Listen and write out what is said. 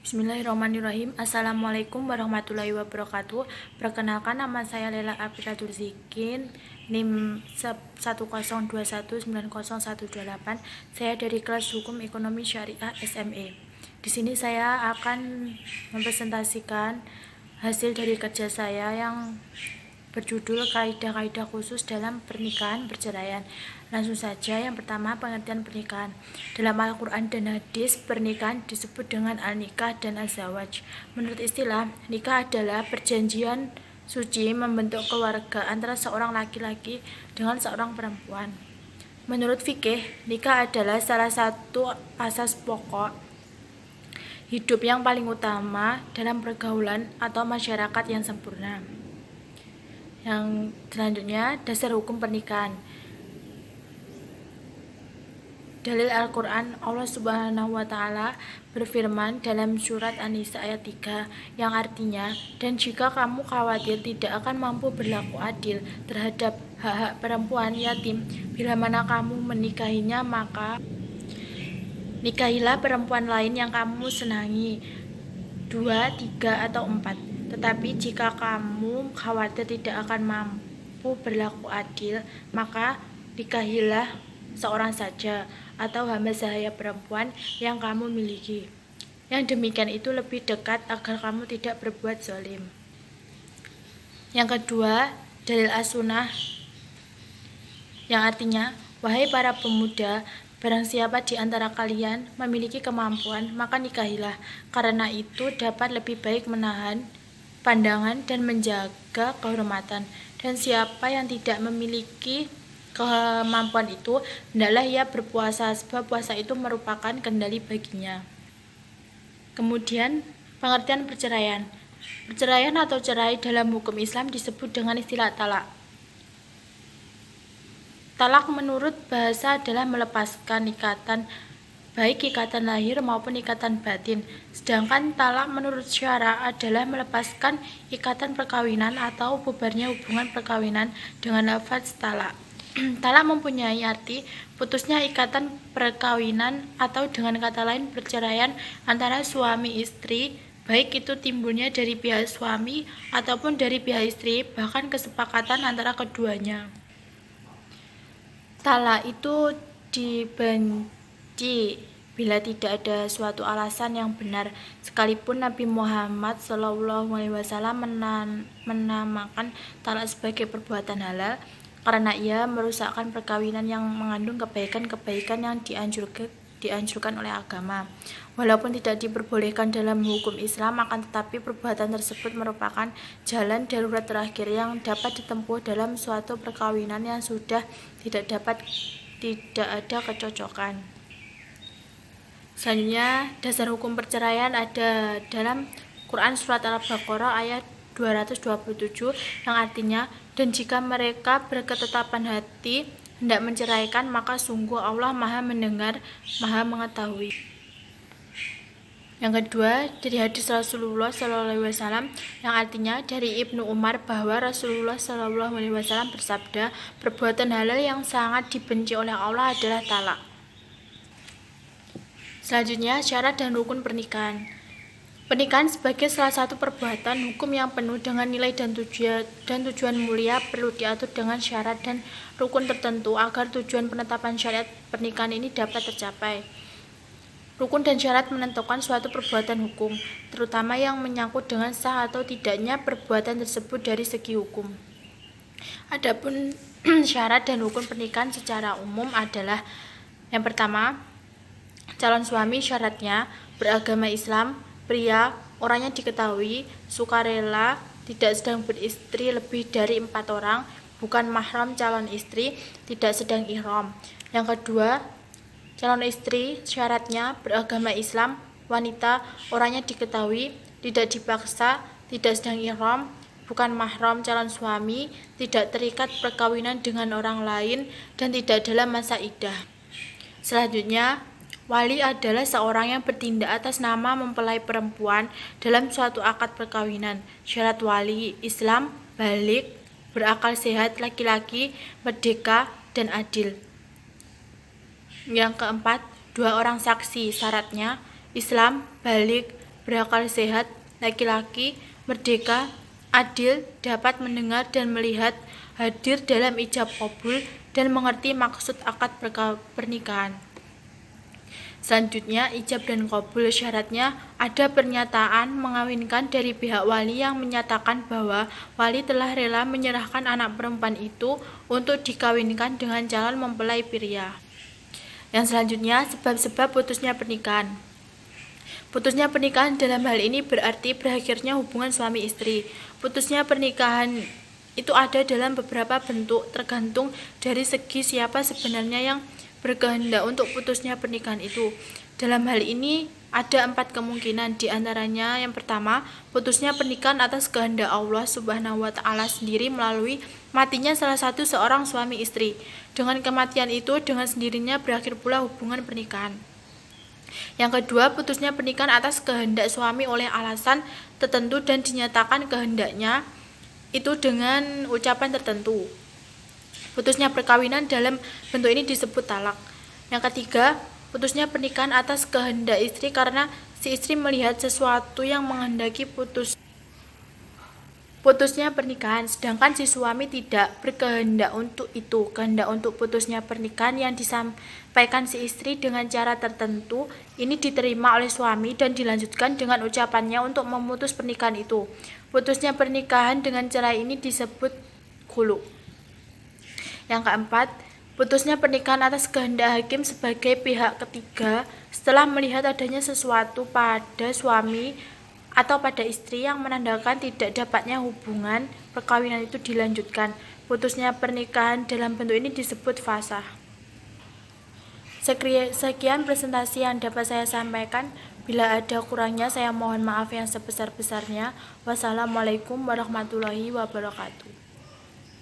Bismillahirrahmanirrahim. Assalamualaikum warahmatullahi wabarakatuh. Perkenalkan, nama saya Lela Afidatul Zikin, NIM 10219018. Saya dari kelas Hukum Ekonomi Syariah SME. Di sini saya akan mempresentasikan hasil dari kerja saya yang berjudul Kaidah-kaidah khusus dalam pernikahan perceraian. Langsung saja, yang pertama, pengertian pernikahan. Dalam Al-Quran dan hadis, pernikahan disebut dengan al-nikah dan az-zawaj. Menurut istilah, nikah adalah perjanjian suci membentuk keluarga antara seorang laki-laki dengan seorang perempuan. Menurut fikih, nikah adalah salah satu asas pokok hidup yang paling utama dalam pergaulan atau masyarakat yang sempurna. Yang selanjutnya, dasar hukum pernikahan. Dalil Al-Quran, Allah Subhanahu wa Ta'ala berfirman dalam surat An-Nisa ayat 3, yang artinya, dan jika kamu khawatir tidak akan mampu berlaku adil terhadap hak-hak perempuan yatim, bila mana kamu menikahinya, maka nikahilah perempuan lain yang kamu senangi, 2, 3, atau 4. Tetapi jika kamu khawatir tidak akan mampu berlaku adil, maka nikahilah seorang saja atau hamba sahaya perempuan yang kamu miliki. Yang demikian itu lebih dekat agar kamu tidak berbuat zalim. Yang kedua, dalil as-sunnah, yang artinya, wahai para pemuda, barang siapa di antara kalian memiliki kemampuan, maka nikahilah, karena itu dapat lebih baik menahan pandangan dan menjaga kehormatan. Dan siapa yang tidak memiliki kemampuan itu, hendaklah ia berpuasa, sebab puasa itu merupakan kendali baginya. Kemudian, pengertian perceraian. Perceraian atau cerai dalam hukum Islam disebut dengan istilah talak. Talak menurut bahasa adalah melepaskan ikatan, baik ikatan lahir maupun ikatan batin. Sedangkan talak menurut syara adalah melepaskan ikatan perkawinan atau bubarnya hubungan perkawinan dengan lafaz talak. Talak mempunyai arti putusnya ikatan perkawinan atau dengan kata lain perceraian antara suami istri, baik itu timbulnya dari pihak suami ataupun dari pihak istri, bahkan kesepakatan antara keduanya. Talak itu dibenci bila tidak ada suatu alasan yang benar, sekalipun Nabi Muhammad SAW menamakan talak sebagai perbuatan halal, karena ia merusakkan perkawinan yang mengandung kebaikan-kebaikan yang dianjurkan oleh agama. Walaupun tidak diperbolehkan dalam hukum Islam, akan tetapi perbuatan tersebut merupakan jalan darurat terakhir yang dapat ditempuh dalam suatu perkawinan yang sudah tidak ada kecocokan. Selanjutnya, dasar hukum perceraian ada dalam Quran surat Al-Baqarah ayat 227, yang artinya, dan jika mereka berketetapan hati hendak menceraikan, maka sungguh Allah Maha mendengar, Maha mengetahui. Yang kedua, dari hadis Rasulullah SAW, yang artinya dari Ibnu Umar bahwa Rasulullah SAW bersabda, perbuatan halal yang sangat dibenci oleh Allah adalah talak. Selanjutnya, syarat dan rukun pernikahan. Pernikahan sebagai salah satu perbuatan hukum yang penuh dengan nilai dan tujuan mulia perlu diatur dengan syarat dan rukun tertentu agar tujuan penetapan syariat pernikahan ini dapat tercapai. Rukun dan syarat menentukan suatu perbuatan hukum, terutama yang menyangkut dengan sah atau tidaknya perbuatan tersebut dari segi hukum. Adapun syarat dan rukun pernikahan secara umum adalah, yang pertama, calon suami syaratnya beragama Islam, pria, orangnya diketahui, sukarela, tidak sedang beristri lebih dari 4 orang, bukan mahram calon istri, tidak sedang ihram. Yang kedua, calon istri syaratnya beragama Islam, wanita, orangnya diketahui, tidak dipaksa, tidak sedang ihram, bukan mahram calon suami, tidak terikat perkawinan dengan orang lain, dan tidak dalam masa iddah. Selanjutnya, wali adalah seorang yang bertindak atas nama mempelai perempuan dalam suatu akad perkawinan. Syarat wali Islam, balik, berakal sehat, laki-laki, merdeka, dan adil. Yang keempat, 2 orang saksi. Syaratnya Islam, balik, berakal sehat, laki-laki, merdeka, adil, dapat mendengar dan melihat, hadir dalam ijab kabul, dan mengerti maksud akad pernikahan. Selanjutnya, ijab dan kabul syaratnya ada pernyataan mengawinkan dari pihak wali yang menyatakan bahwa wali telah rela menyerahkan anak perempuan itu untuk dikawinkan dengan calon mempelai pria. Yang selanjutnya, sebab-sebab putusnya pernikahan. Putusnya pernikahan dalam hal ini berarti berakhirnya hubungan suami istri. Putusnya pernikahan itu ada dalam beberapa bentuk, tergantung dari segi siapa sebenarnya yang berkehendak untuk putusnya pernikahan itu. Dalam hal ini ada 4 kemungkinan, di antaranya yang pertama, putusnya pernikahan atas kehendak Allah Subhanahu wa Ta'ala sendiri melalui matinya salah satu seorang suami istri. Dengan kematian itu, dengan sendirinya berakhir pula hubungan pernikahan. Yang kedua, putusnya pernikahan atas kehendak suami oleh alasan tertentu dan dinyatakan kehendaknya itu dengan ucapan tertentu. Putusnya perkawinan dalam bentuk ini disebut talak. Yang ketiga, putusnya pernikahan atas kehendak istri karena si istri melihat sesuatu yang menghendaki putusnya pernikahan, sedangkan si suami tidak berkehendak untuk itu. Kehendak untuk putusnya pernikahan yang disampaikan si istri dengan cara tertentu ini diterima oleh suami dan dilanjutkan dengan ucapannya untuk memutus pernikahan itu. Putusnya pernikahan dengan cara ini disebut khulu. Yang keempat, putusnya pernikahan atas kehendak hakim sebagai pihak ketiga setelah melihat adanya sesuatu pada suami atau pada istri yang menandakan tidak dapatnya hubungan perkawinan itu dilanjutkan. Putusnya pernikahan dalam bentuk ini disebut fasakh. Sekian presentasi yang dapat saya sampaikan. Bila ada kurangnya saya mohon maaf yang sebesar-besarnya. Wassalamualaikum warahmatullahi wabarakatuh.